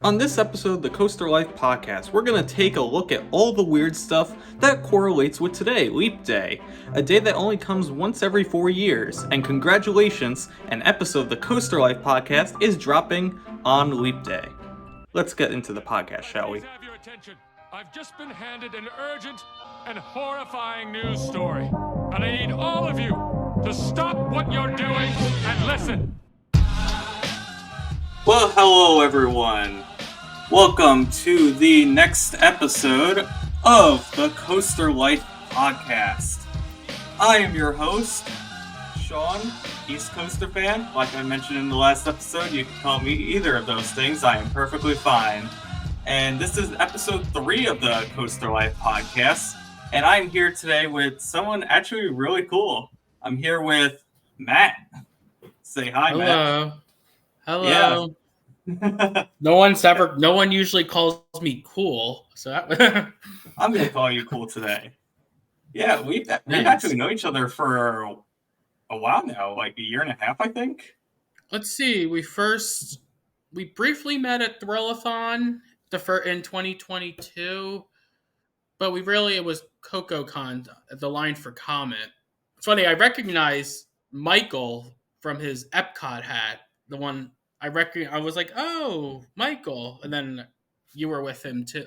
On this episode of the Coaster Life podcast, we're going to take a look at all the weird stuff that correlates with today, Leap Day, a day that only comes once every 4 years. And congratulations, an episode of the Coaster Life podcast is dropping on Leap Day. Let's get into the podcast, shall we? Have your attention. I've just been handed an urgent and horrifying news story, and I need all of you to stop what you're doing and listen. Well, hello everyone. Welcome to the next episode of the Coaster Life podcast. I am your host, Sean, East Coaster fan. Like I mentioned in the last episode, you can call me either of those things. I am perfectly fine. And this is episode 3 of the Coaster Life podcast. And I'm here today with someone actually really cool. I'm here with Matt. Say hi, Matt. Hello. Yeah. No one usually calls me cool, so I'm gonna call you cool today. Yeah, we actually know each other for a while now, like a year and a half, I think. Let's see. We briefly met at Thrillathon in 2022, but it was CocoCon, the line for comment. It's funny, I recognize Michael from his Epcot hat, the one I was like, oh, Michael. And then you were with him too.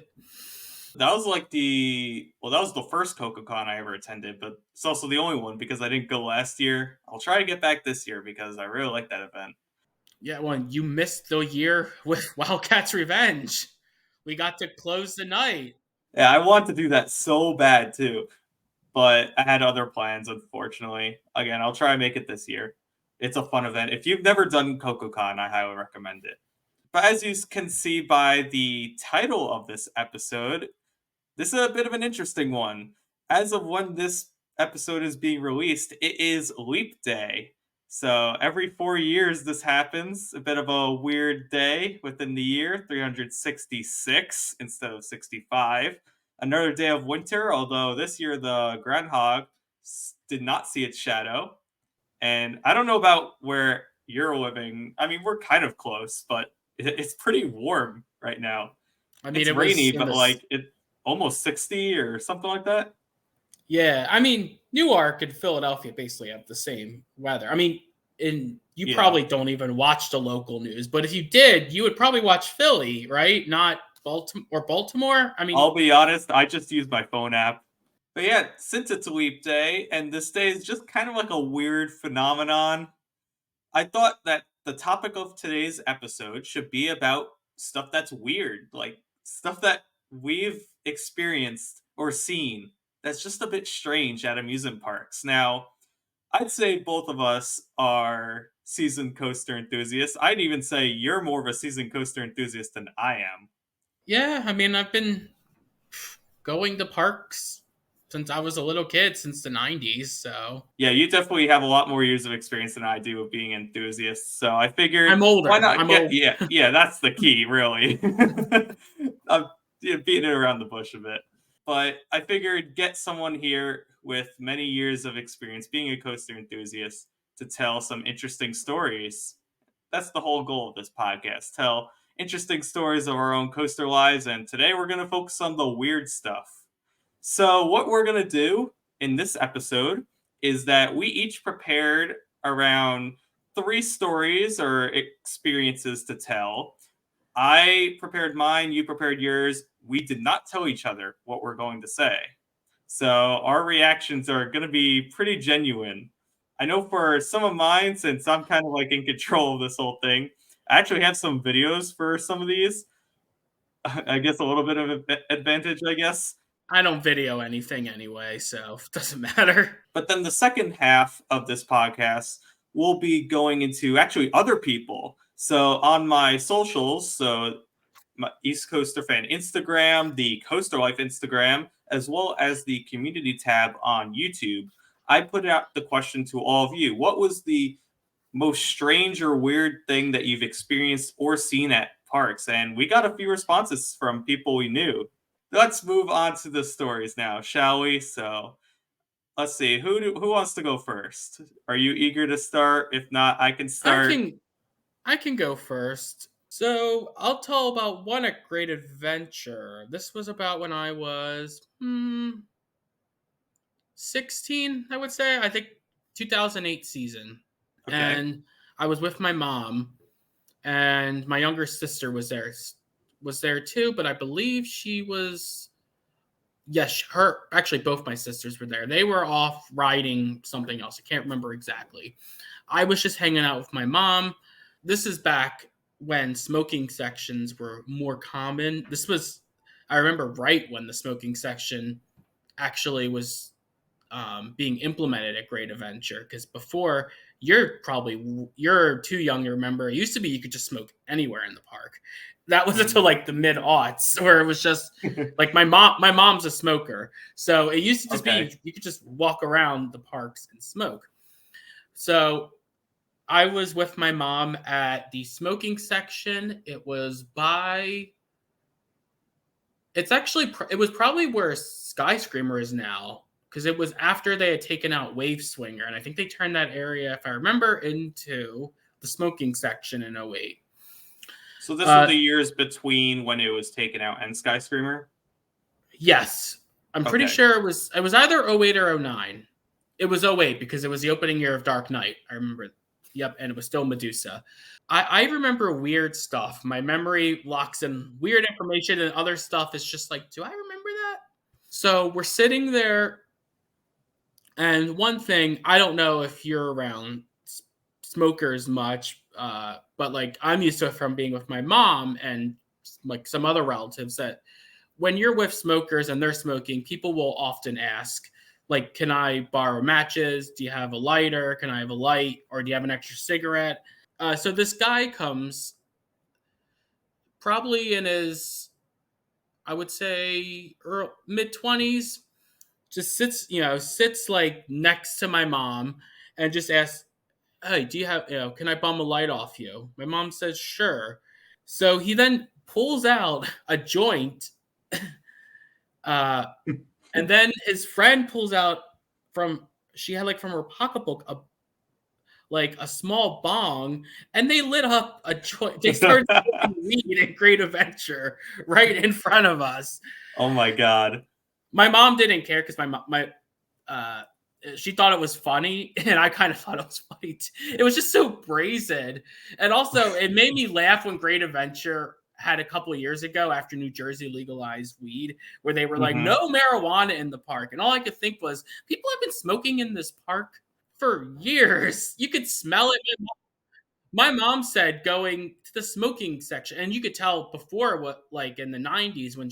That was that was the first CocoCon I ever attended, but it's also the only one because I didn't go last year. I'll try to get back this year because I really like that event. Yeah, well, you missed the year with Wildcats Revenge. We got to close the night. Yeah, I want to do that so bad too, but I had other plans, unfortunately. Again, I'll try to make it this year. It's a fun event. If you've never done CocoCon, I highly recommend it. But as you can see by the title of this episode, this is a bit of an interesting one. As of when this episode is being released, it is Leap Day. So every 4 years this happens. A bit of a weird day within the year, 366 instead of 65. Another day of winter, although this year the groundhog did not see its shadow. And I don't know about where you're living. I mean, we're kind of close, but it's pretty warm right now. I mean, it's rainy, but it almost 60 or something like that. Yeah, I mean, Newark and Philadelphia basically have the same weather. I mean, probably don't even watch the local news, but if you did, you would probably watch Philly, right? Not Baltimore. I mean, I'll be honest, I just use my phone app. But yeah, since it's a Leap Day, and this day is just kind of like a weird phenomenon, I thought that the topic of today's episode should be about stuff that's weird, like stuff that we've experienced or seen that's just a bit strange at amusement parks. Now, I'd say both of us are seasoned coaster enthusiasts. I'd even say you're more of a seasoned coaster enthusiast than I am. Yeah, I mean, I've been going to parks since I was a little kid, since the 90s, so... Yeah, you definitely have a lot more years of experience than I do of being an enthusiast, so I figured... I'm older. Why not Yeah, that's the key, really. I'm beating it around the bush a bit. But I figured get someone here with many years of experience being a coaster enthusiast to tell some interesting stories. That's the whole goal of this podcast, tell interesting stories of our own coaster lives, and today we're going to focus on the weird stuff. So what we're going to do in this episode is that we each prepared around 3 stories or experiences to tell. I prepared mine, you prepared yours. We did not tell each other what we're going to say. So our reactions are going to be pretty genuine. I know for some of mine, since I'm kind of like in control of this whole thing, I actually have some videos for some of these. I guess a little bit of an advantage, I guess. I don't video anything anyway, so it doesn't matter. But then the second half of this podcast, we'll be going into actually other people. So on my socials, so my East Coaster Fan Instagram, the Coaster Life Instagram, as well as the community tab on YouTube, I put out the question to all of you. What was the most strange or weird thing that you've experienced or seen at parks? And we got a few responses from people we knew. Let's move on to the stories now, shall we? So let's see. Who wants to go first? Are you eager to start? If not, I can start. I can go first. So I'll tell about one at Great Adventure. This was about when I was 16, I would say. I think 2008 season. Okay. And I was with my mom, and my younger sister was there too, but I believe she was, yes, her, actually both my sisters were there. They were off riding something else. I can't remember exactly. I was just hanging out with my mom. This is back when smoking sections were more common. I remember right when the smoking section actually was being implemented at Great Adventure. Because before, you're too young to remember. It used to be you could just smoke anywhere in the park. That was Mm. until like the mid aughts, where it was just like my mom. My mom's a smoker, so it used to just Okay. be you could just walk around the parks and smoke. So I was with my mom at the smoking section. It was probably where Skyscreamer is now, because it was after they had taken out Wave Swinger, and I think they turned that area, if I remember, into the smoking section in '08. So this was Uh, the years between when it was taken out and Skyscreamer? yes, I'm pretty Okay. sure it was either '08 or '09. It was '08 because it was the opening year of Dark Knight. I remember. Yep, and it was still Medusa. I remember weird stuff. My memory locks in weird information, and other stuff is just like, do I remember that? So we're sitting there, and one thing, I don't know if you're around smokers much, but like I'm used to it from being with my mom and like some other relatives, that when you're with smokers and they're smoking, people will often ask, like, can I borrow matches? Do you have a lighter? Can I have a light? Or do you have an extra cigarette? So this guy comes, probably in his, I would say, mid 20s, just sits like next to my mom and just asks, hey, do you have, can I bum a light off you? My mom says, sure. So he then pulls out a joint, uh, and then his friend pulls out she had like from her pocketbook a small bong, and they lit up a joint. They started smoking weed in Great Adventure right in front of us. Oh my god. My mom didn't care because uh, she thought it was funny, and I kind of thought it was funny too. It was just so brazen, and also it made me laugh when Great Adventure had a couple of years ago, after New Jersey legalized weed, where they were like, Mhm. no marijuana in the park, and all I could think was, people have been smoking in this park for years. You could smell it. My mom said going to the smoking section, and you could tell before, what, like in the '90s, when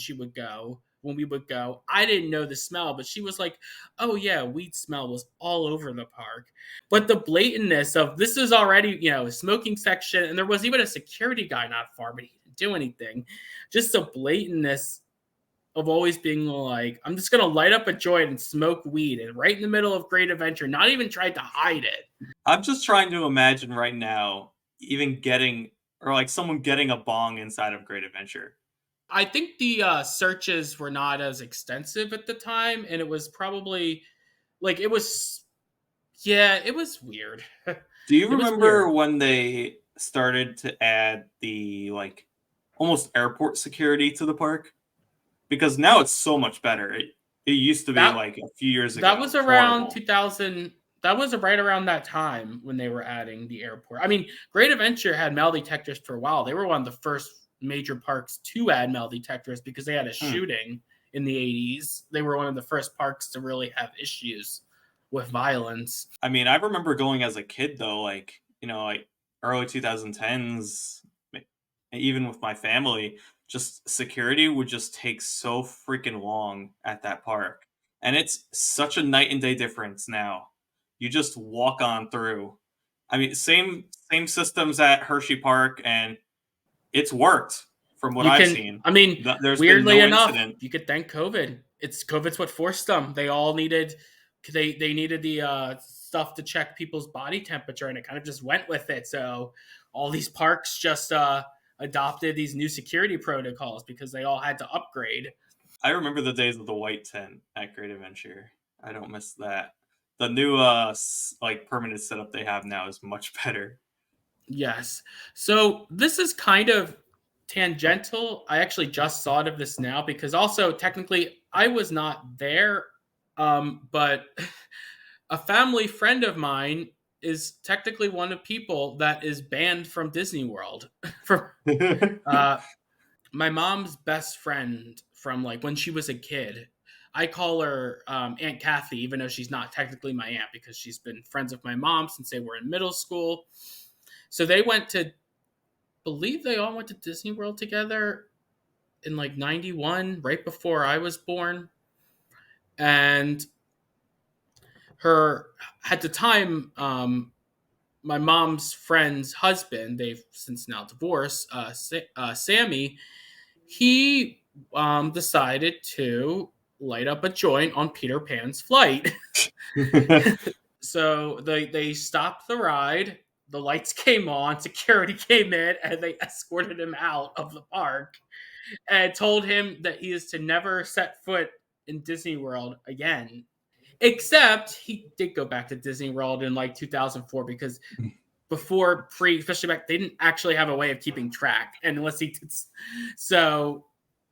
we would go, I didn't know the smell, but she was like, "Oh yeah, weed smell was all over the park." But the blatantness of this is already, a smoking section, and there was even a security guy not far, but he didn't do anything. Just the blatantness of always being like, I'm just gonna light up a joint and smoke weed, and right in the middle of Great Adventure, not even tried to hide it. I'm just trying to imagine right now even getting or like someone getting a bong inside of Great Adventure. I think the searches were not as extensive at the time, and it was probably like it was. Yeah, it was weird. Do you It was remember weird. when they started to add the like almost airport security to the park? Because now it's so much better. It used to be That like a few years that was ago around horrible. 2000. That was right around that time when they were adding the airport. I mean, Great Adventure had metal detectors for a while. They were one of the first major parks to add metal detectors because they had a Hmm. shooting in the '80s. They were one of the first parks to really have issues with violence. I mean, I remember going as a kid though, like, like early 2010s, even with my family, just security would just take so freaking long at that park. And it's such a night and day difference now. You just walk on through. I mean, same systems at Hershey Park, and it's worked from what You I've can, seen. I mean, There's been weirdly no enough, incident. you could thank COVID. COVID's what forced them. They all needed, they needed the stuff to check people's body temperature, and it kind of just went with it. So all these parks just adopted these new security protocols because they all had to upgrade. I remember the days of the white tent at Great Adventure. I don't miss that. The new like permanent setup they have now is much better. Yes. So this is kind of tangential. I actually just thought of this now because also technically I was not there, but a family friend of mine is technically one of the people that is banned from Disney World. From uh, my mom's best friend from like when she was a kid. I call her Aunt Kathy, even though she's not technically my aunt because she's been friends with my mom since they were in middle school. So they went to, believe they all went to Disney World together in like 91, right before I was born. And her, at the time, my mom's friend's husband, they've since now divorced, Sammy, he decided to light up a joint on Peter Pan's flight. So they stopped the ride. The lights came on, security came in, and they escorted him out of the park and told him that he is to never set foot in Disney World again. Except he did go back to Disney World in like 2004 because before especially back, they didn't actually have a way of keeping track. And unless he did, so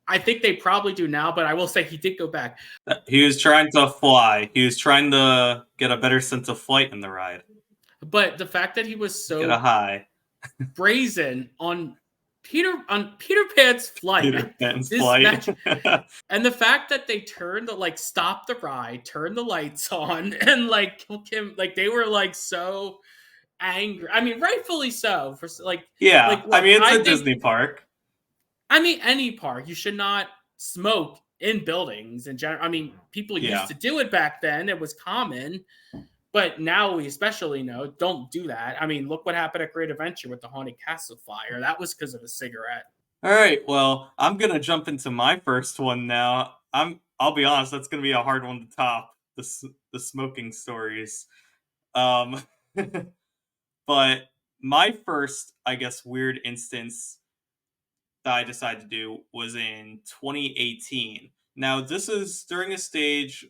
I think they probably do now, but I will say he did go back. He was trying to fly. He was trying to get a better sense of flight in the ride. But the fact that he was Get a so high. brazen on Peter Pan's flight, Peter Pan's flight. and the fact that they turned the like stopped the ride, turned the lights on, and like killed him, like they were like so angry. I mean, rightfully so. For like, yeah, like, look, I mean it's a Disney park. I mean, any park, you should not smoke in buildings in general. I mean, people used to do it back then; it was common. But now we especially know, don't do that. I mean, look what happened at Great Adventure with the Haunted Castle fire. That was because of a cigarette. All right, well, I'm gonna jump into my first one now. I'll be honest, that's gonna be a hard one to top, the smoking stories. Um, but my first, I guess, weird instance that I decided to do was in 2018. Now, this is during a stage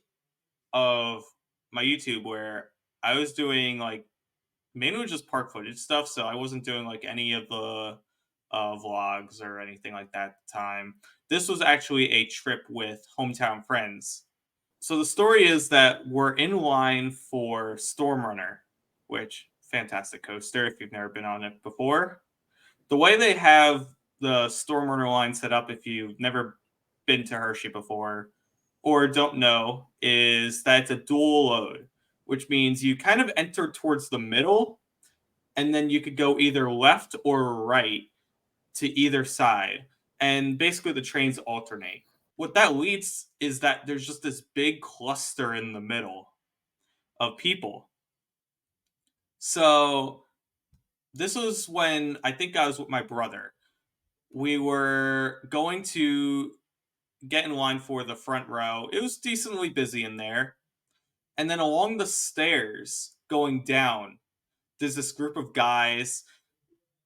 of my YouTube where I was doing like mainly just park footage stuff, so I wasn't doing like any of the vlogs or anything like that at the time. This was actually a trip with hometown friends. So the story is that we're in line for Storm Runner, which fantastic coaster if you've never been on it before. The way they have the Storm Runner line set up, if you've never been to Hershey before or don't know, is that it's a dual load, which means you kind of enter towards the middle and then you could go either left or right to either side. And basically the trains alternate. What that leads is that there's just this big cluster in the middle of people. So this was when I think I was with my brother. We were going to get in line for the front row. It was decently busy in there. And then along the stairs going down, there's this group of guys.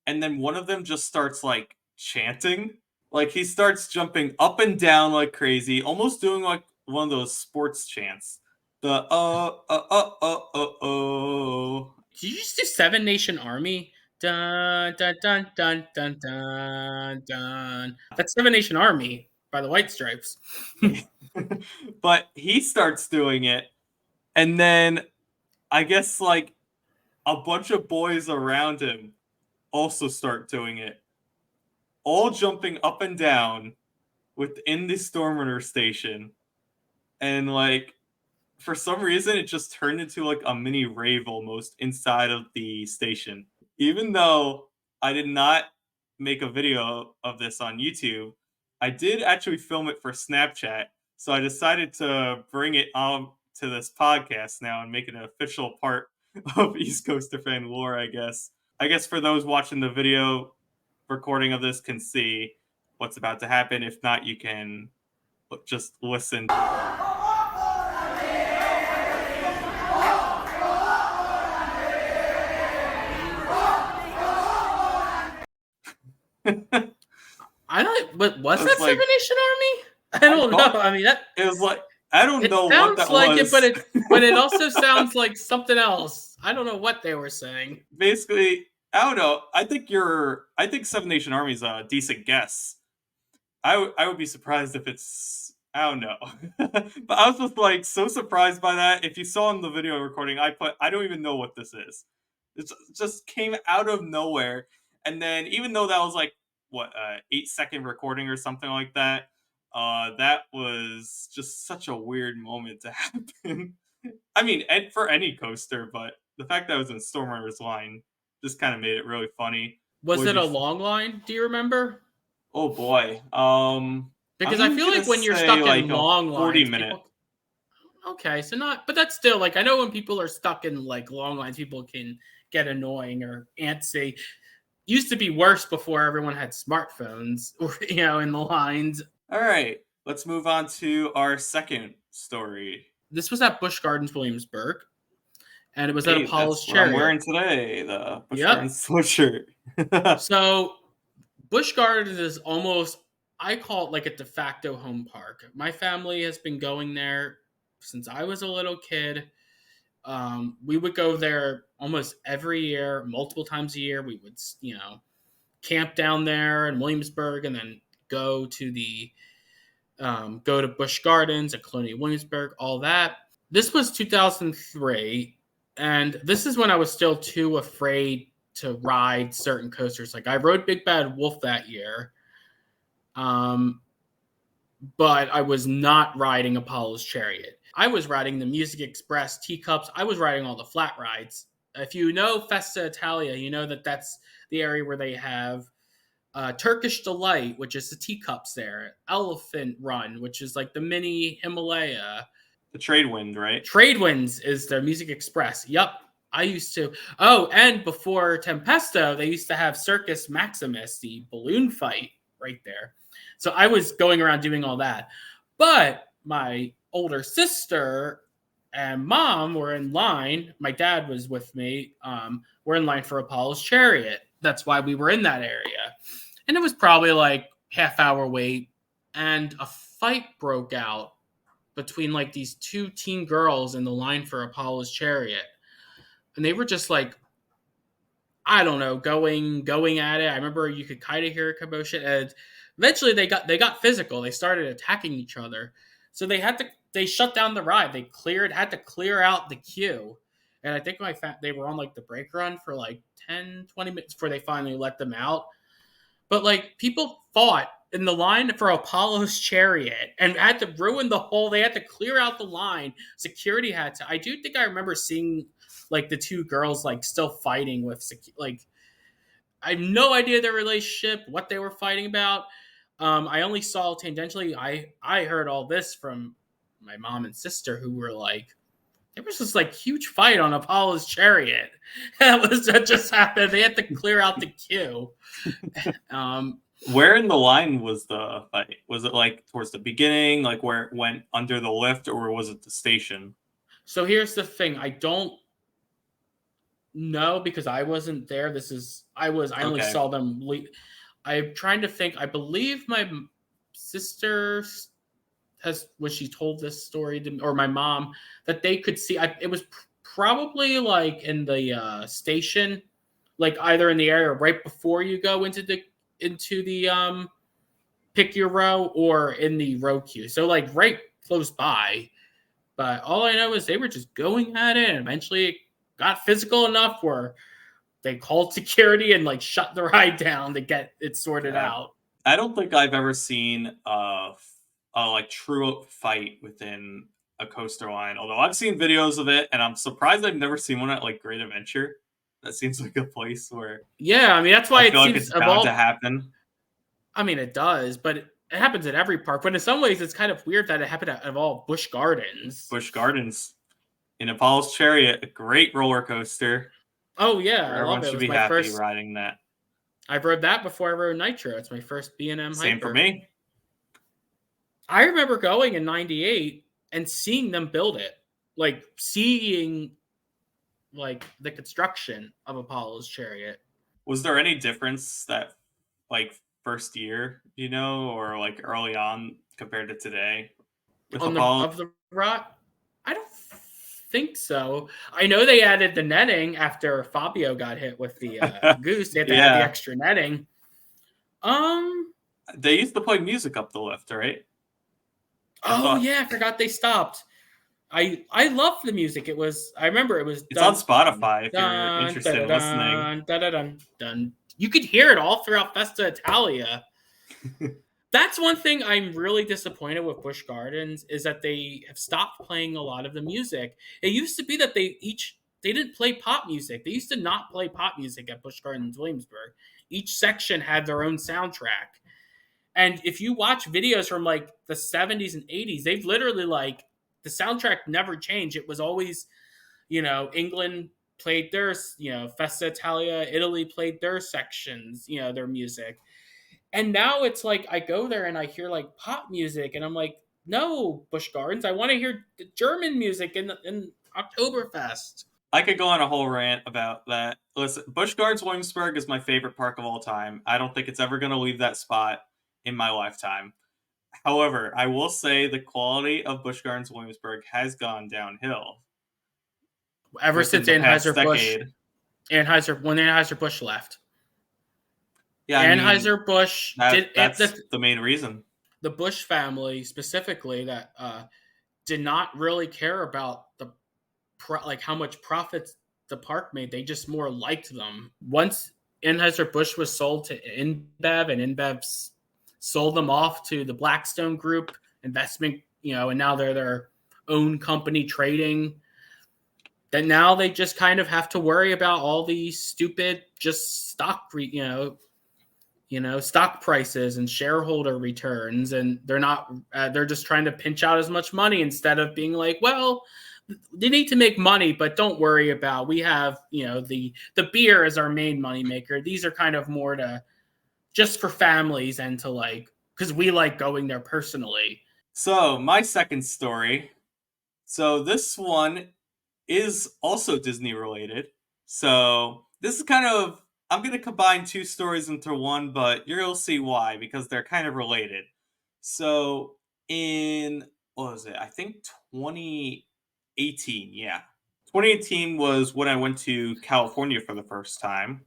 And then one of them just starts like chanting. Like he starts jumping up and down like crazy, almost doing like one of those sports chants. The Did you just do Seven Nation Army? Dun dun dun dun dun dun dun. That's Seven Nation Army by the White Stripes. But he starts doing it, and then I guess like a bunch of boys around him also start doing it, all jumping up and down within the Storm Runner station, and like for some reason it just turned into like a mini rave almost inside of the station. Even though I did not make a video of this on YouTube, I did actually film it for Snapchat. So I decided to bring it on to this podcast now and make it an official part of East Coaster fan lore, I guess. I guess for those watching the video recording of this can see what's about to happen. If not, you can just listen. I don't. But was that like, Seven Nation Army? I don't know. I mean, that it was like I don't know what that like was. It, but it also sounds like something else. I don't know what they were saying. Basically, I don't know. I think Seven Nation Army is a decent guess. I would be surprised if it's I don't know. But I was just like so surprised by that. If you saw in the video recording, I don't even know what this is. It just came out of nowhere. And then even though that was like what 8 second recording or something like that, that was just such a weird moment to happen. I mean, for any coaster, but the fact that it was in Stormrunner's line just kind of made it really funny. Was Would it you a long line? Do you remember? Oh boy. Because I I'm feel gonna like when you're say stuck like in a long 40 lines, minute. people. Okay, so not, but that's still like I know when people are stuck in like long lines, people can get annoying or antsy. Used to be worse before everyone had smartphones, or in the lines. All right, let's move on to our second story. This was at Busch Gardens, Williamsburg, and it was at Hey, Apollo's that's what I'm Chariot. wearing today, the Busch Yep. Gardens sweatshirt. So Busch Gardens is almost, I call it like a de facto home park. My family has been going there since I was a little kid. We would go there almost every year, multiple times a year. We would, camp down there in Williamsburg, and then go to the go to Busch Gardens at Colonial Williamsburg, all that. This was 2003, and this is when I was still too afraid to ride certain coasters. Like I rode Big Bad Wolf that year, um, but I was not riding Apollo's Chariot. I was riding the Music Express teacups. I was riding all the flat rides. If you know Festa Italia, you know that that's the area where they have Turkish Delight, which is the teacups there. Elephant Run, which is like the mini Himalaya. The trade wind, right? Tradewinds is their Music Express. Yep. I used to. Oh, and before Tempesto, they used to have Circus Maximus, the balloon fight right there. So I was going around doing all that. But my older sister and mom were in line. My dad was with me. We're in line for Apollo's Chariot. That's why we were in that area. And it was probably like half-hour wait. And a fight broke out between like these two teen girls in the line for Apollo's Chariot. And they were just like, I don't know, going at it. I remember you could kind of hear a commotion, and eventually they got physical. They started attacking each other. So they shut down the ride. Had to clear out the queue. And I think they were on like the brake run for like 10, 20 minutes before they finally let them out. But like people fought in the line for Apollo's Chariot and had to ruin the whole. They had to clear out the line. Security had to. I do think I remember seeing like the two girls like still fighting with like. I have no idea their relationship, what they were fighting about. I only saw tangentially. I heard all this from my mom and sister who were like, there was this like huge fight on Apollo's Chariot. That just happened. They had to clear out the queue. Where in the line was the fight? Was it like towards the beginning, like where it went under the lift, or was it the station? So here's the thing. I don't know because I wasn't there. I only Okay. saw them I'm trying to think. I believe my sister when she told this story to me, or my mom, that they could see. It was probably like in the station, like either in the area right before you go into the pick your row, or in the row queue. So like right close by. But all I know is they were just going at it, and eventually it got physical enough where they called security and like shut the ride down to get it sorted Yeah. out. I don't think I've ever seen a like true fight within a coaster line. Although I've seen videos of it, and I'm surprised I've never seen one at like Great Adventure. That seems like a place where Yeah, I mean that's I why it feel like seems it's bound to evolved. happen. I mean it does, but it happens at every park. But in some ways, it's kind of weird that it happened at all Busch Gardens. Busch Gardens in Apollo's Chariot, a great roller coaster. Oh yeah, I Everyone love it. It should was be my happy first. riding that. I've rode that before I rode Nitro. It's my first B&M Same for hyper. me. I remember going in '98 and seeing them build it, like seeing like the construction of Apollo's Chariot. Was there any difference that like first year, or like early on compared to today with On the Apollo? of the ride. I don't think so. I know they added the netting after Fabio got hit with the goose. They had to add the Yeah. extra netting. They used to play music up the lift, right? I Oh thought yeah, I forgot they stopped. I loved the music. I remember it was it's on dun dun Spotify if you're dun interested da in listening. dun da dun dun. You could hear it all throughout Festa Italia. That's one thing I'm really disappointed with Busch Gardens is that they have stopped playing a lot of the music. It used to be that they didn't play pop music. They used to not play pop music at Busch Gardens Williamsburg. Each section had their own soundtrack. And if you watch videos from like the 70s and 80s, they've literally like the soundtrack never changed. It was always, England played their, Festa Italia, Italy played their sections, their music. And now it's like I go there and I hear like pop music and I'm like, no, Busch Gardens, I want to hear the German music in Oktoberfest. I could go on a whole rant about that. Listen, Busch Gardens Williamsburg is my favorite park of all time. I don't think it's ever going to leave that spot in my lifetime. However, I will say the quality of Busch Gardens Williamsburg has gone downhill Ever within since the past Anheuser-Busch decade. when Anheuser-Busch left. Yeah, I mean, Anheuser-Busch that's the main reason. the Busch family specifically that did not really care about like how much profits the park made. They just more liked them. Once Anheuser-Busch was sold to InBev and InBev sold them off to the Blackstone Group investment, and now they're their own company trading. Then now they just kind of have to worry about all these stupid just stock, stock prices and shareholder returns, and they're just trying to pinch out as much money instead of being like, well, they need to make money, but don't worry about, we have, the beer as our main money maker. These are kind of more to just for families and to like, because we like going there personally. So, my second story. So, this one is also Disney related. So, this is kind of, I'm going to combine two stories into one, but you'll see why, because they're kind of related. So, in, what was it? I think 2018, yeah. 2018 was when I went to California for the first time.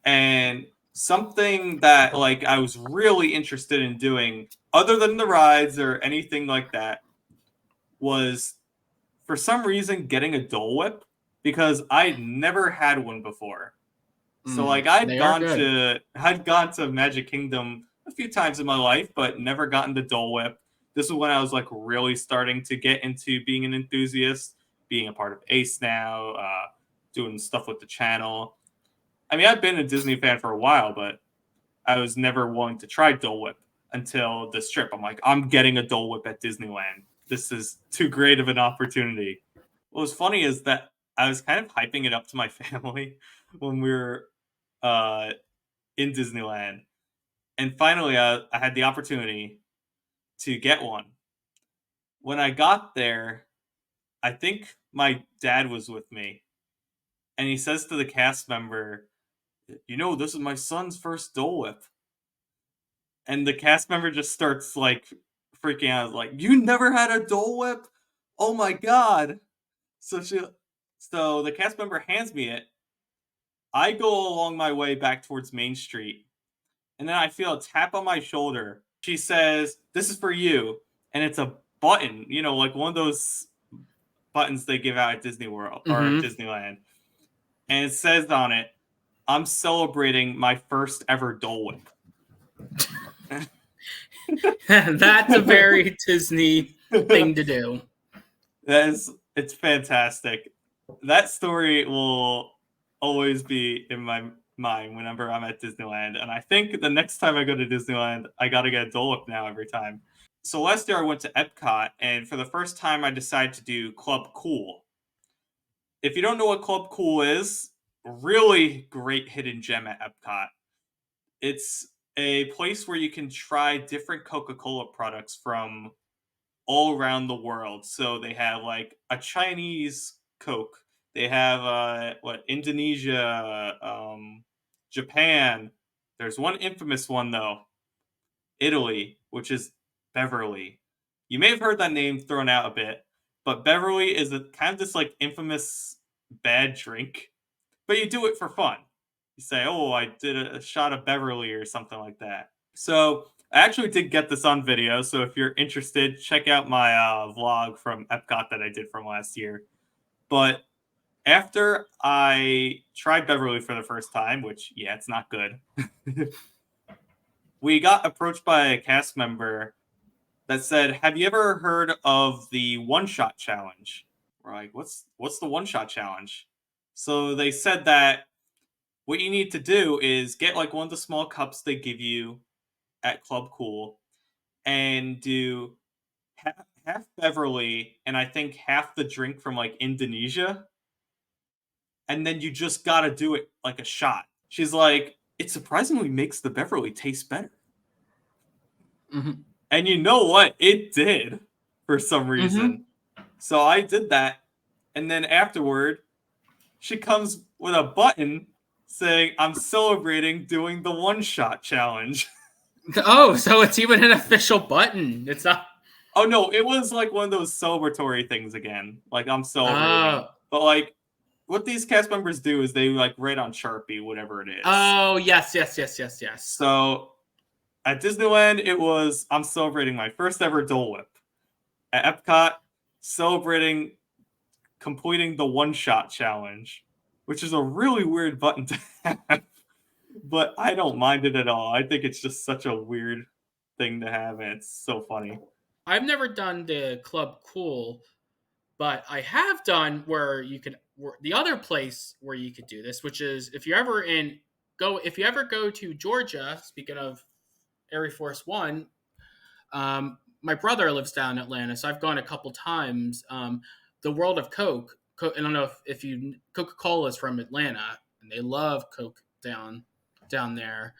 And something that like I was really interested in doing other than the rides or anything like that was for some reason getting a Dole Whip because I'd never had one before. So like They are good. I'd gone to Magic Kingdom a few times in my life, but never gotten the Dole Whip. This was when I was like really starting to get into being an enthusiast, being a part of Ace now, doing stuff with the channel. I mean, I've been a Disney fan for a while, but I was never willing to try Dole Whip until this trip. I'm like, I'm getting a Dole Whip at Disneyland. This is too great of an opportunity. What was funny is that I was kind of hyping it up to my family when we were uh, in Disneyland. And finally, I had the opportunity to get one. When I got there, I think my dad was with me. And he says to the cast member, this is my son's first Dole Whip. And the cast member just starts like freaking out, like, "You never had a Dole Whip? Oh my god!" So the cast member hands me it. I go along my way back towards Main Street, and then I feel a tap on my shoulder. She says, "This is for you," and it's a button, like one of those buttons they give out at Disney World or Mm-hmm. Disneyland, and it says on it, "I'm celebrating my first ever Dole Whip." That's a very Disney thing to do. It's fantastic. That story will always be in my mind whenever I'm at Disneyland. And I think the next time I go to Disneyland, I got to get a Dole Whip now every time. So last year I went to Epcot, and for the first time I decided to do Club Cool. If you don't know what Club Cool is, really great hidden gem at Epcot. It's a place where you can try different Coca-Cola products from all around the world. So they have like a Chinese Coke. They have Indonesia, Japan. There's one infamous one though, Italy, which is Beverly. You may have heard that name thrown out a bit, But Beverly is a kind of this like infamous bad drink, but you do it for fun. You say, "Oh, I did a shot of Beverly" or something like that. So I actually did get this on video. So if you're interested, check out my vlog from Epcot that I did from last year. But after I tried Beverly for the first time, which yeah, it's not good. We got approached by a cast member that said, "Have you ever heard of the one shot challenge?" We're like, "What's the one shot challenge?" So they said that what you need to do is get like one of the small cups they give you at Club Cool and do half Beverly and I think half the drink from like Indonesia, and then you just gotta do it like a shot. She's like, "It surprisingly makes the Beverly taste better." Mm-hmm. And you know what? It did for some Mm-hmm. reason. So I did that. And then afterward, she comes with a button saying, "I'm celebrating doing the one shot challenge." Oh, so it's even an official button. It's not. Oh no, it was like one of those celebratory things again. Like I'm celebrating. Oh. But like what these cast members do is they like write on Sharpie, whatever it is. Oh, yes, yes, yes, yes, yes. So at Disneyland, it was I'm celebrating my first ever Dole Whip. At Epcot, celebrating completing the one shot challenge, which is a really weird button to have. But I don't mind it at all. I think it's just such a weird thing to have, and it's so funny. I've never done the Club Cool, but I have done where you could the other place where you could do this, which is if you ever go to Georgia. Speaking of Air Force One, my brother lives down in Atlanta, so I've gone a couple times. The World of Coke. I don't know if you Coca-Cola is from Atlanta, and they love Coke down there.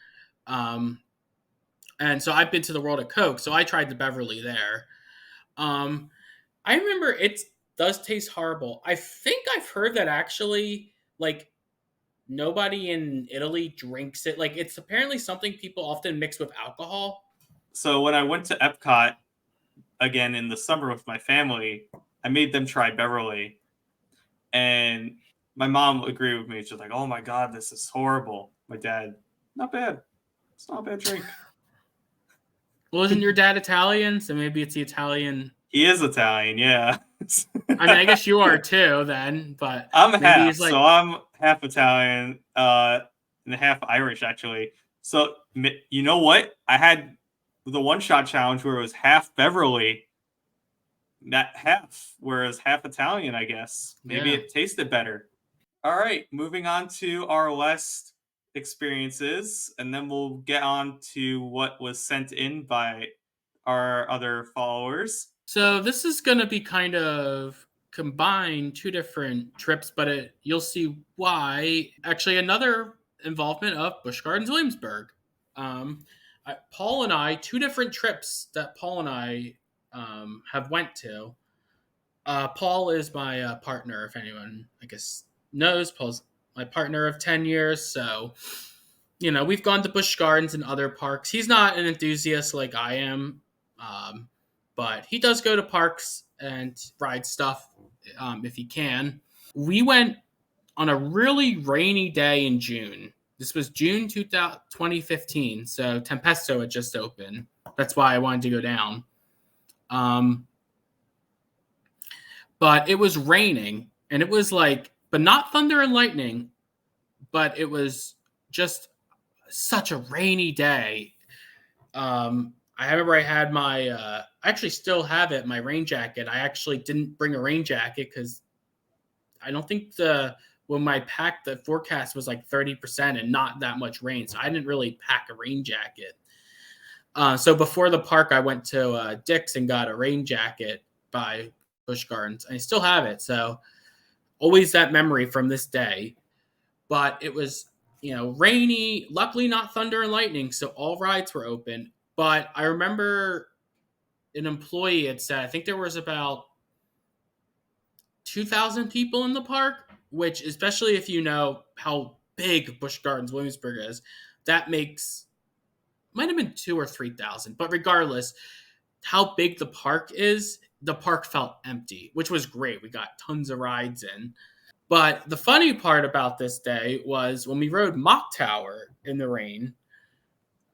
And so I've been to the World of Coke, so I tried the Beverly there. Um, I remember it does taste horrible. I think I've heard that actually, like, nobody in Italy drinks it. Like, it's apparently something people often mix with alcohol. So when I went to Epcot again in the summer with my family, I made them try Beverly, and my mom agreed with me. She's like, "Oh my god, this is horrible." My dad, "Not bad. It's not a bad drink." Well, isn't your dad Italian? So maybe it's the Italian. He is Italian, yeah. I mean, I guess you are too, then. But I'm maybe half, he's like, so I'm half Italian, and half Irish actually. So you know what? I had the one shot challenge where it was half Beverly, not half, whereas half Italian. I guess maybe yeah. it tasted better. All right, moving on to our last experiences, and then we'll get on to what was sent in by our other followers. So this is going to be kind of combine two different trips, but you'll see why. Actually, another involvement of Busch Gardens Williamsburg. Paul and I, two different trips that Paul and I have went to. Paul is my partner, if anyone, I guess, knows. Paul's my partner of 10 years, so we've gone to Busch Gardens and other parks. He's not an enthusiast like I am, but he does go to parks and ride stuff if he can. We went on a really rainy day in June. This was June 2015, so Tempesto had just opened. That's why I wanted to go down. But it was raining, and it was but not thunder and lightning, but it was just such a rainy day. I remember I had I actually still have it, my rain jacket. I actually didn't bring a rain jacket because I don't think when I packed, the forecast was like 30% and not that much rain. So I didn't really pack a rain jacket. So before the park, I went to Dick's and got a rain jacket by Busch Gardens. I still have it. So always that memory from this day. But it was, rainy, luckily not thunder and lightning. So all rides were open. But I remember an employee had said, I think there was about 2,000 people in the park, which, especially if you know how big Busch Gardens Williamsburg is, that might have been 2,000 or 3,000. But regardless, how big the park is, the park felt empty, which was great. We got tons of rides in. But the funny part about this day was when we rode Mock Tower in the rain,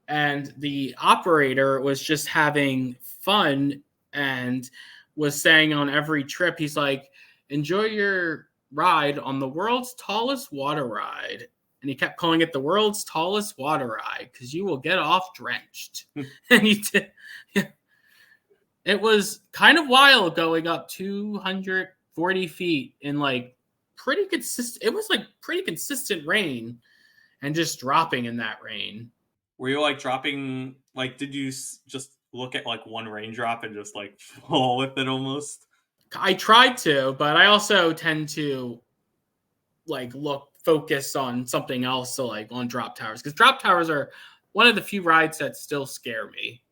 and the operator was just having fun and was saying on every trip, he's like, enjoy your ride on the world's tallest water ride. And he kept calling it the world's tallest water ride because you will get off drenched. And he did. It was kind of wild going up 240 feet in like pretty consistent. It was like pretty consistent rain and just dropping in that rain. Were you like dropping? Like, did you just look at like one raindrop and just like fall with it almost? I tried to, but I also tend to like focus on something else. So like on drop towers, because drop towers are one of the few rides that still scare me.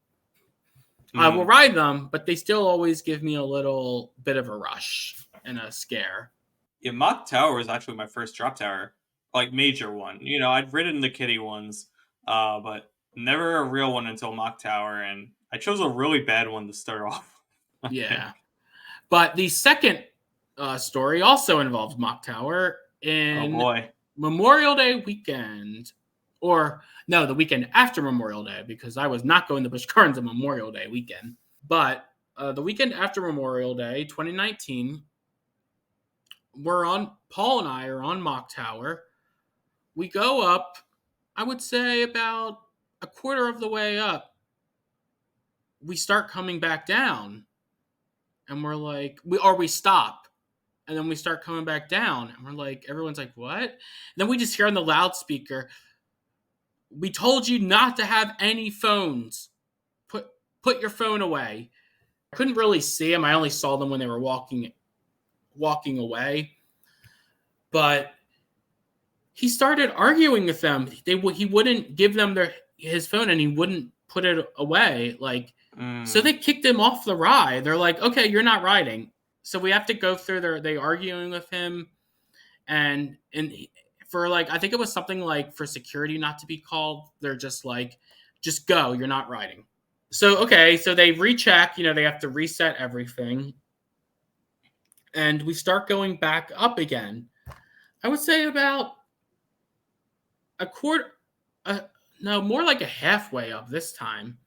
I will ride them, but they still always give me a little bit of a rush and a scare. Yeah, Mock Tower was actually my first drop tower, like major one. You know, I'd ridden the kiddie ones, but never a real one until Mock Tower, and I chose a really bad one to start off. Yeah, but the second story also involves Mock Tower Oh in boy. Memorial Day weekend, or no, the weekend after Memorial Day, because I was not going to Busch Gardens on Memorial Day weekend. But the weekend after Memorial Day, 2019, Paul and I are on Mock Tower. We go up, I would say about a quarter of the way up. We start coming back down, and we're like, we stop, and then we start coming back down, and we're like, everyone's like, what? And then we just hear on the loudspeaker, we told you not to have any phones. Put your phone away. I couldn't really see them. I only saw them when they were walking away. But he started arguing with them. He wouldn't give them his phone, and he wouldn't put it away. Like, so they kicked him off the ride. They're like, okay, you're not riding. So we have to go through they arguing with him, and for like, I think it was something like for security not to be called. They're just like, just go, you're not riding. So, okay, so they recheck, they have to reset everything. And we start going back up again. I would say about a quarter, no, more like a halfway up this time.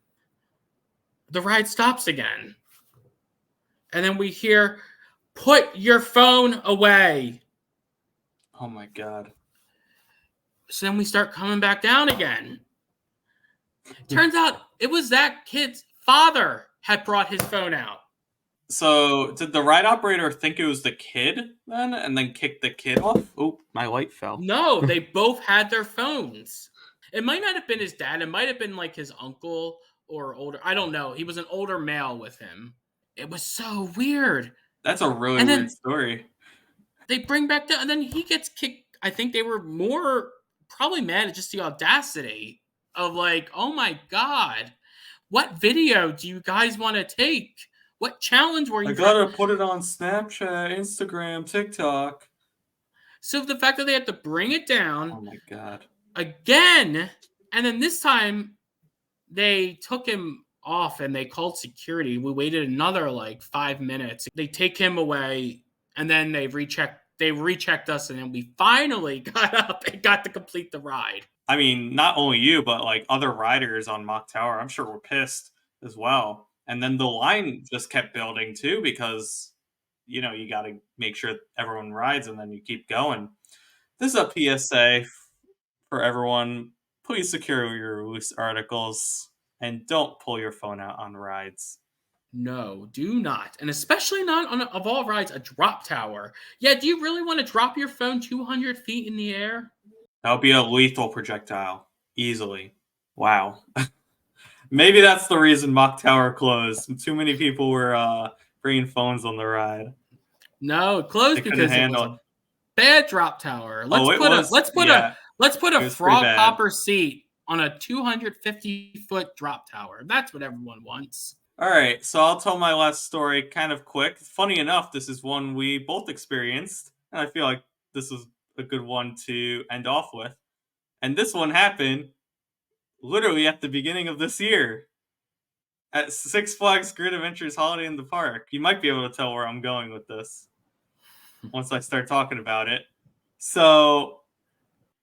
The ride stops again. And then we hear, put your phone away. Oh my God. So then we start coming back down again. Turns out it was that kid's father had brought his phone out. So did the ride operator think it was the kid then, and then kick the kid off? Oh, my light fell. No, they both had their phones. It might not have been his dad. It might have been like his uncle or older. I don't know. He was an older male with him. It was so weird. That's a really weird story. They bring back down, and then he gets kicked. I think they were more probably mad at just the audacity of like, oh my God, what video do you guys want to take? What challenge were you? I gotta put it on Snapchat, Instagram, TikTok. So the fact that they had to bring it down. Oh my God. Again, and then this time they took him off and they called security. We waited another like 5 minutes. They take him away, and then they rechecked us, and then we finally got up and got to complete the ride. I mean, not only you, but like other riders on Mock Tower, I'm sure were pissed as well. And then the line just kept building too, because you got to make sure everyone rides, and then you keep going. This is a PSA for everyone. Please secure your loose articles and don't pull your phone out on rides. No, do not. And especially not on, of all rides, a drop tower. Yeah, do you really want to drop your phone 200 feet in the air? That would be a lethal projectile. Easily. Wow. Maybe that's the reason Mock Tower closed. Too many people were bringing phones on the ride. No, it closed because it was a bad drop tower. Let's put a frog popper seat on a 250-foot drop tower. That's what everyone wants. All right, so I'll tell my last story kind of quick. Funny enough, this is one we both experienced, and I feel like this is a good one to end off with. And this one happened literally at the beginning of this year. at Six Flags Great Adventures Holiday in the Park. You might be able to tell where I'm going with this once I start talking about it. So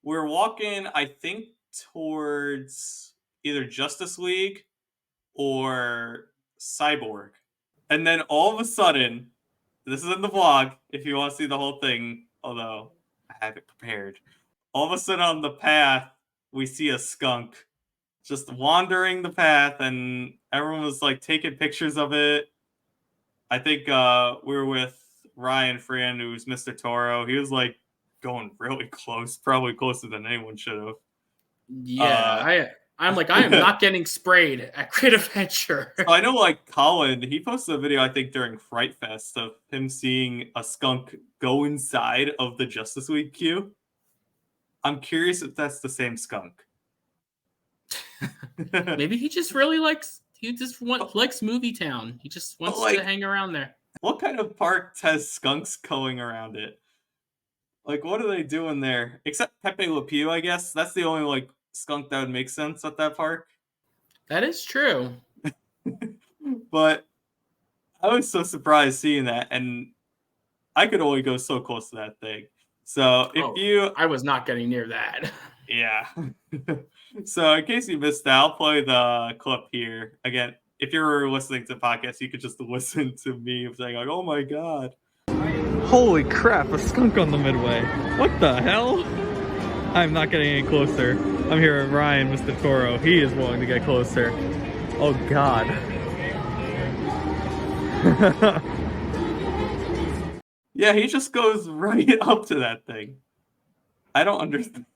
we're walking, I think, towards either Justice League or Cyborg. And then all of a sudden, this is in the vlog if you want to see the whole thing, although I have it prepared. All of a sudden on the path, we see a skunk just wandering the path, and everyone was like taking pictures of it. I think we were with Ryan Fran, who's Mr. Toro. He was like going really close, probably closer than anyone should have. Yeah, I'm like, I am not getting sprayed at Great Adventure. So I know, like, Colin, he posted a video, I think, during Fright Fest of him seeing a skunk go inside of the Justice League queue. I'm curious if that's the same skunk. Maybe he just really likes likes Movie Town. He just wants like, to hang around there. What kind of park has skunks going around it? Like, what are they doing there? Except Pepe Le Pew, I guess. That's the only, like, skunk that would make sense at that park. That is true. But I was so surprised seeing that, and I could only go so close to that thing. So I was not getting near that. Yeah. So in case you missed that, I'll play the clip here. Again, if you're listening to the podcast, you could just listen to me saying like, oh my god. Holy crap, a skunk on the midway. What the hell? I'm not getting any closer. I'm here with Ryan, Mr. Toro. He is willing to get closer. Oh god. Yeah, he just goes right up to that thing. I don't understand.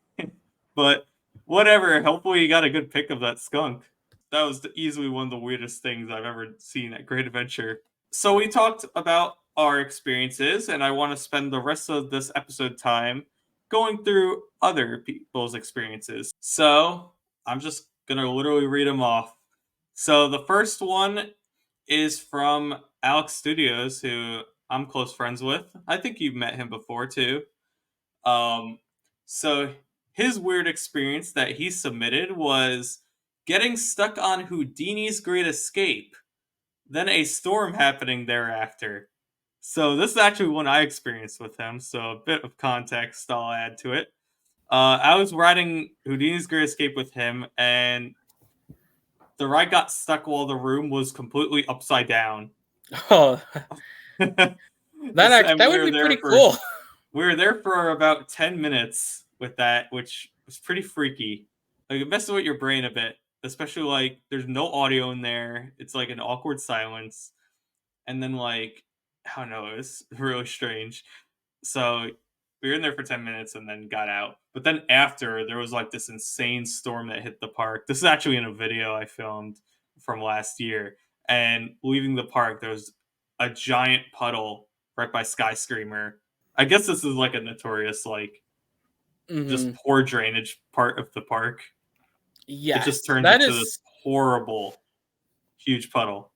But whatever, hopefully you got a good pic of that skunk. That was easily one of the weirdest things I've ever seen at Great Adventure. So we talked about our experiences, and I want to spend the rest of this episode time going through other people's experiences. So I'm just going to literally read them off. So the first one is from Alex Studios, who I'm close friends with. I think you've met him before too. So his weird experience that he submitted was getting stuck on Houdini's Great Escape, then a storm happening thereafter. So this is actually one I experienced with him, so a bit of context I'll add to it. I was riding Houdini's Great Escape with him, and the ride got stuck while the room was completely upside down. Oh, that would be pretty cool. We were there for about 10 minutes with that, which was pretty freaky. Like, it messes with your brain a bit, especially like there's no audio in there. It's like an awkward silence. And then, like, I don't know, it was really strange. So we were in there for 10 minutes and then got out. But then after, there was like this insane storm that hit the park. This is actually in a video I filmed from last year. And leaving the park, there was a giant puddle right by Sky Screamer. I guess this is like a notorious, like, just poor drainage part of the park. Yeah, it just turned into this horrible, huge puddle.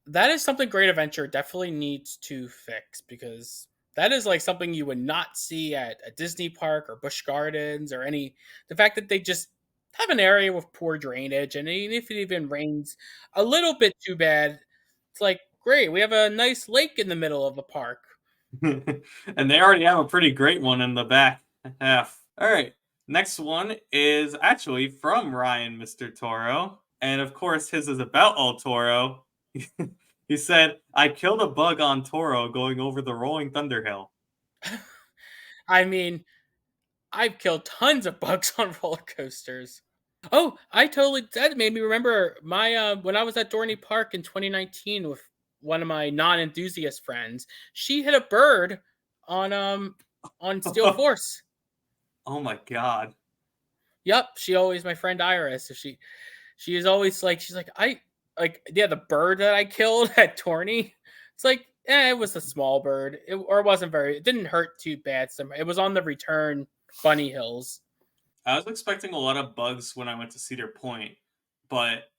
That is something Great Adventure definitely needs to fix, because that is like something you would not see at a Disney park or Busch Gardens or any. The fact that they just have an area with poor drainage, and even if it even rains a little bit too bad, it's like, great, we have a nice lake in the middle of the park. And they already have a pretty great one in the back half. All right. Next one is actually from Ryan, Mr. Toro. And of course, his is about El Toro. He said, I killed a bug on Toro going over the Rolling Thunder Hill. I mean, I've killed tons of bugs on roller coasters. Oh, that made me remember my when I was at Dorney Park in 2019 with one of my non-enthusiast friends. She hit a bird on Steel Force. Oh my god. Yep, my friend Iris. So she is always like, she's like, the bird that I killed at Dorney. It's like, it was a small bird. It didn't hurt too bad. It was on the return Bunny Hills. I was expecting a lot of bugs when I went to Cedar Point, but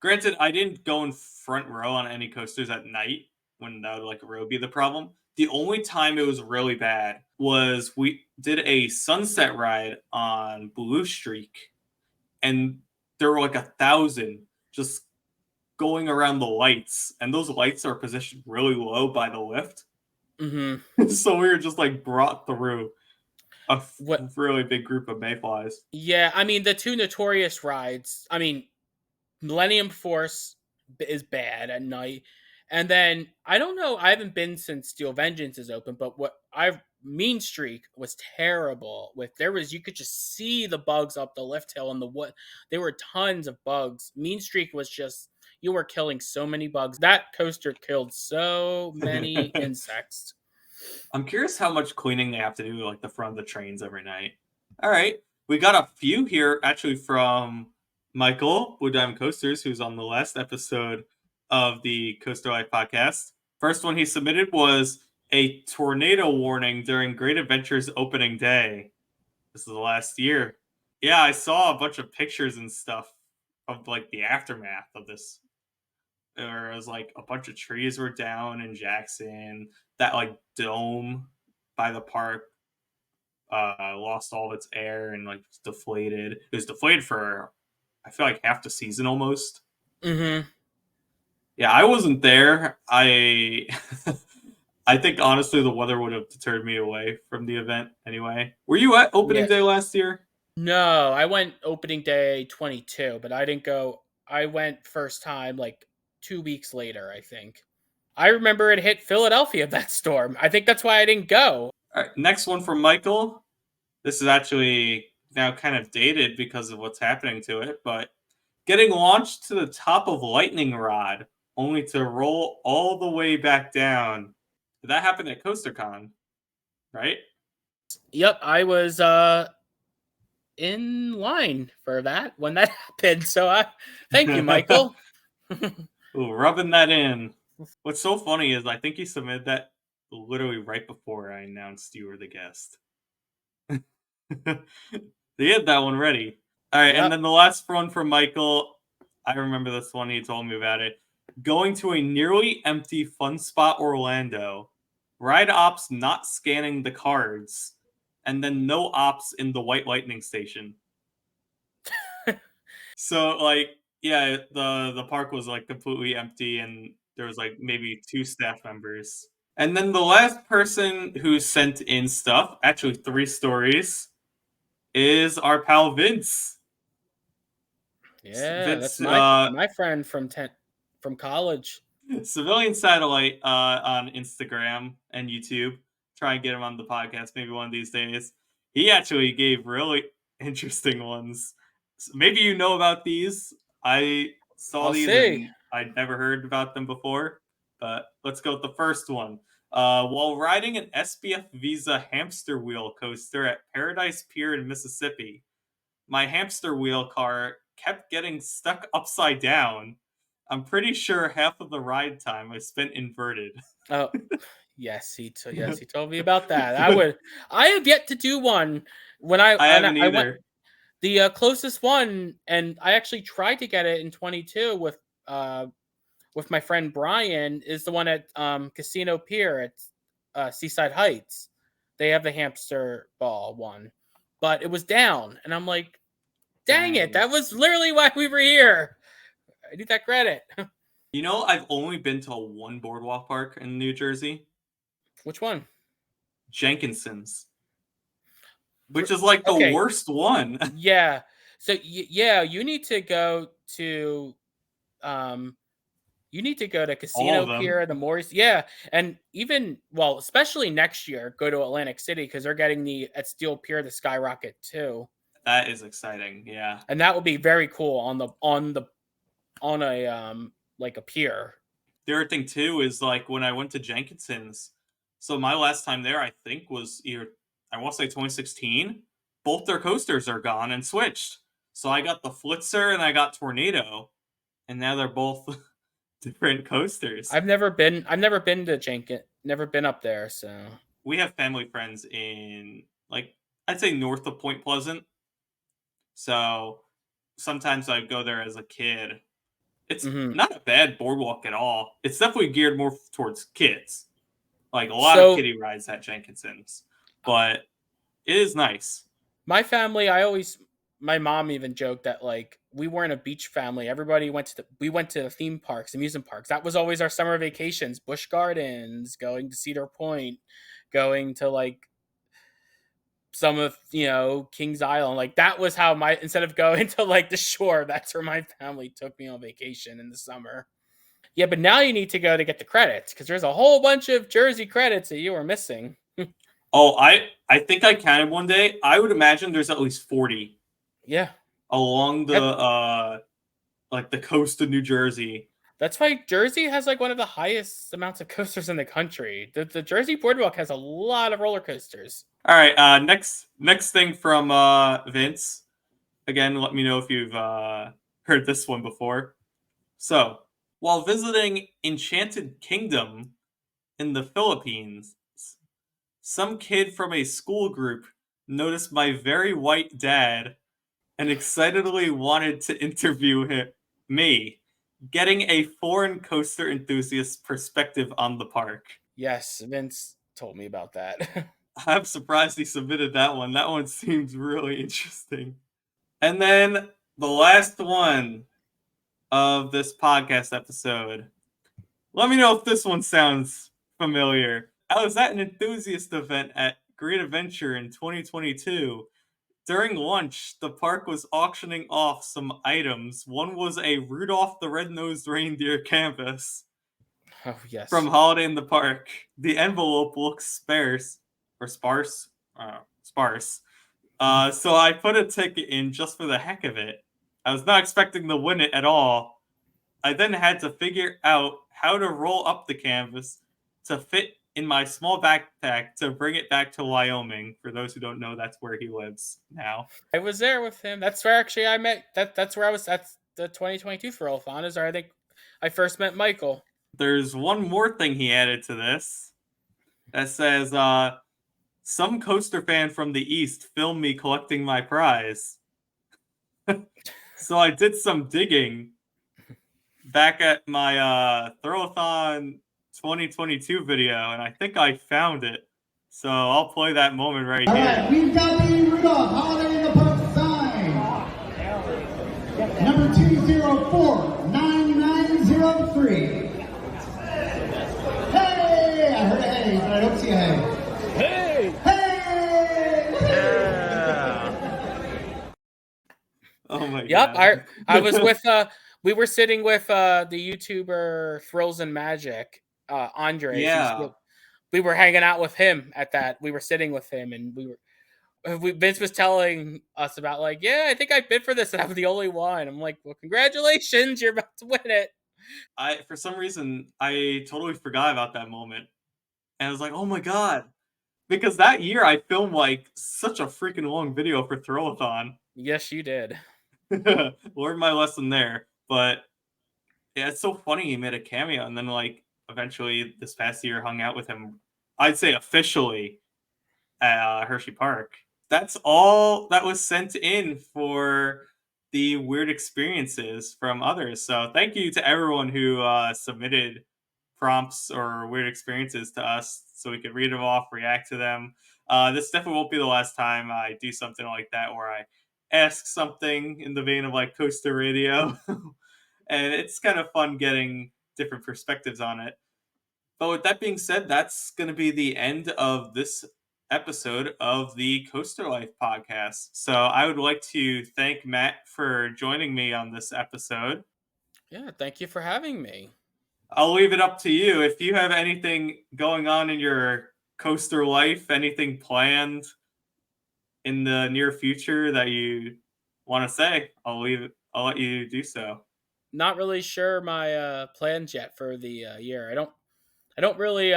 granted, I didn't go in front row on any coasters at night when that would like really be the problem. The only time it was really bad was we did a sunset ride on Blue Streak, and there were like 1,000 just going around the lights, and those lights are positioned really low by the lift. Mm-hmm. So we were just like brought through a What? really big group of mayflies. Yeah, I mean the two notorious rides. I mean, Millennium Force is bad at night, and then I don't know. I haven't been since Steel Vengeance is open, but what I've Mean Streak was terrible. With you could just see the bugs up the lift hill and the what. There were tons of bugs. Mean Streak was just you were killing so many bugs. That coaster killed so many insects. I'm curious how much cleaning they have to do, like the front of the trains every night. All right, we got a few here actually from Michael Blue Diamond Coasters, who's on the last episode of the Coaster Life podcast. First one he submitted was a tornado warning during Great Adventures opening day. This is the last year. Yeah, I saw a bunch of pictures and stuff of like the aftermath of this. There was like a bunch of trees were down in Jackson. That like dome by the park lost all of its air and like deflated. It was deflated for I feel like half the season almost. Mm-hmm. Yeah, I wasn't there. I I think honestly the weather would have deterred me away from the event anyway. Were you at opening day last year? No, I went opening day 22, but I didn't go. I went first time like 2 weeks later, I think. I remember it hit Philadelphia, that storm. I think that's why I didn't go. All right, next one from Michael. This is actually now kind of dated because of what's happening to it, but getting launched to the top of lightning rod only to roll all the way back down. That happened at CoasterCon, right? Yep, I was in line for that when that happened. So thank you, Michael. Ooh, rubbing that in. What's so funny is I think you submitted that literally right before I announced you were the guest. They had that one ready. All right, Yep. and then the last one from Michael. I remember this one. He told me about it. Going to a nearly empty Fun Spot Orlando. Ride ops not scanning the cards. And then no ops in the White Lightning Station. So, like, yeah, the park was, like, completely empty, and there was, like, maybe 2 staff members. And then the last person who sent in stuff, actually 3 stories, is our pal Vince. Yeah, Vince, that's my friend from college. Civilian Satellite on Instagram and YouTube. Try and get him on the podcast maybe one of these days. He actually gave really interesting ones. Maybe you know about these. I saw I'll these see. and I'd never heard about them before. But let's go with the first one. While riding an SBF Visa hamster wheel coaster at Paradise Pier in Mississippi, my hamster wheel car kept getting stuck upside down. I'm pretty sure half of the ride time I spent inverted. Oh, yes, he told me about that. I have yet to do one. When I haven't I either. went the closest one, and I actually tried to get it in 22 with my friend Brian, is the one at Casino Pier at Seaside Heights. They have the hamster ball one, but it was down, and I'm like, dang it, that was literally why we were here. I need that credit. You know, I've only been to one boardwalk park in New Jersey. Which one? Jenkinson's. Which is like the worst one. Yeah. So yeah, you need to go to Casino Pier, the Morris. Yeah, and even especially next year, go to Atlantic City because they're getting at Steel Pier the Skyrocket too. That is exciting, yeah. And that would be very cool on a like a pier. The other thing too is like when I went to Jenkinson's. So my last time there, I think, was either I want to say 2016. Both their coasters are gone and switched. So I got the Flitzer and I got Tornado, and now they're both different coasters. I've never been to Jenkins. Never been up there, so we have family friends in like I'd say north of Point Pleasant. So sometimes I go there as a kid. It's not a bad boardwalk at all. It's definitely geared more towards kids. Like a lot of kiddie rides at Jenkinson's. But it is nice. My family, I always my mom even joked that like we weren't a beach family. Everybody we went to the theme parks, amusement parks. That was always our summer vacations. Busch Gardens, going to Cedar Point, going to like some of Kings Island. Like that was how my instead of going to like the shore, that's where my family took me on vacation in the summer. Yeah, but now you need to go to get the credits because there's a whole bunch of Jersey credits that you were missing. Oh, I think I counted one day. I would imagine there's at least 40 Yeah. along the Yep. like the coast of New Jersey. That's why Jersey has like one of the highest amounts of coasters in the country. The Jersey Boardwalk has a lot of roller coasters. All right, next thing from Vince. Again, let me know if you've heard this one before. So, while visiting Enchanted Kingdom in the Philippines, some kid from a school group noticed my very white dad and excitedly wanted to interview me, getting a foreign coaster enthusiast perspective on the park. Yes, Vince told me about that. I'm surprised he submitted that one. That one seems really interesting. And then the last one of this podcast episode. Let me know if this one sounds familiar. I was at an enthusiast event at Great Adventure in 2022. During lunch, the park was auctioning off some items. One was a Rudolph the Red-Nosed Reindeer canvas Oh yes. from Holiday in the Park. The envelope looks sparse, or sparse? Sparse. So I put a ticket in just for the heck of it. I was not expecting to win it at all. I then had to figure out how to roll up the canvas to fit in my small backpack to bring it back to Wyoming. For those who don't know, that's where he lives now. I was there with him. That's where actually I met. That's where I was. That's the 2022 for Olfon is where I think I first met Michael. There's one more thing he added to this that says, some coaster fan from the East filmed me collecting my prize. So I did some digging back at my Throwathon 2022 video, and I think I found it. So I'll play that moment right All here. right, we've got the Rudolph Holiday in the Park sign. Number 204-9903. Hey! I heard a hey, but I don't see a hey. Hey! Hey! Oh my Yep, god. I was with we were sitting with the YouTuber Thrills and Magic, Andre. Yeah. We were hanging out with him at that. We were sitting with him, and Vince was telling us about like, yeah, I think I bid for this, and I'm the only one. I'm like, well, congratulations, you're about to win it. For some reason I totally forgot about that moment. And I was like, oh my god. Because that year I filmed like such a freaking long video for Throwathon. Yes, you did. Learned my lesson there. But yeah, it's so funny he made a cameo and then like eventually this past year hung out with him, I'd say officially, at Hershey Park. That's all that was sent in for the weird experiences from others. So thank you to everyone who submitted prompts or weird experiences to us so we could read them off, react to them. This definitely won't be the last time I do something like that where I ask something in the vein of like Coaster Radio. And it's kind of fun getting different perspectives on it. But with that being said, that's going to be the end of this episode of the Coaster Life podcast. So I would like to thank Matt for joining me on this episode. Yeah, thank you for having me. I'll leave it up to you. If you have anything going on in your coaster life, anything planned in the near future that you want to say, I'll let you do so. Not really sure my plans yet for the year. I don't really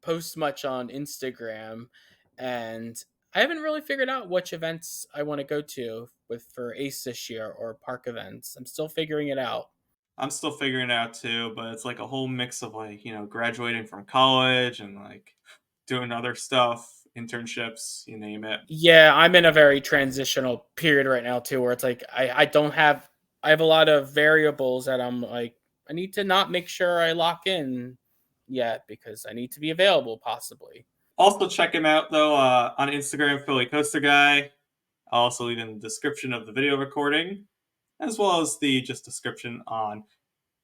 post much on Instagram, and I haven't really figured out which events I want to go to for Ace this year or park events. I'm still figuring it out. I'm still figuring it out too, but it's like a whole mix of like, graduating from college and like doing other stuff, internships, you name it. Yeah, I'm in a very transitional period right now too, where it's like I have a lot of variables that I'm like I need to not make sure I lock in yet because I need to be available possibly. Also check him out though on Instagram, Philly Coaster Guy. I'll also leave in the description of the video recording, as well as the just description on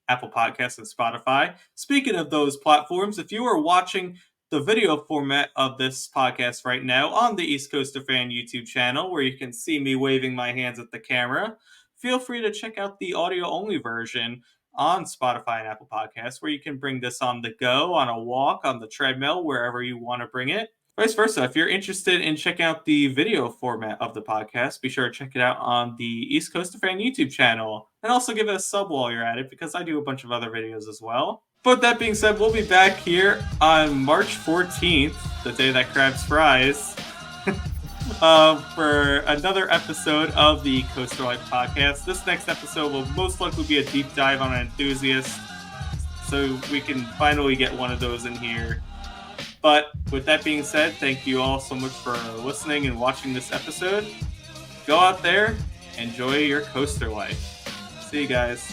Apple Podcasts and Spotify. Speaking of those platforms, if you are watching the video format of this podcast right now on the East Coaster Fan YouTube channel, where you can see me waving my hands at the camera, feel free to check out the audio-only version on Spotify and Apple Podcasts, where you can bring this on the go, on a walk, on the treadmill, wherever you want to bring it. Vice versa, if you're interested in checking out the video format of the podcast, be sure to check it out on the East Coast Fan YouTube channel. And also give it a sub while you're at it, because I do a bunch of other videos as well. But that being said, we'll be back here on March 14th, the day that crabs fries, for another episode of the Coaster Life Podcast. This next episode will most likely be a deep dive on an enthusiast, so we can finally get one of those in here. But with that being said, thank you all so much for listening and watching this episode. Go out there, enjoy your coaster life. See you guys.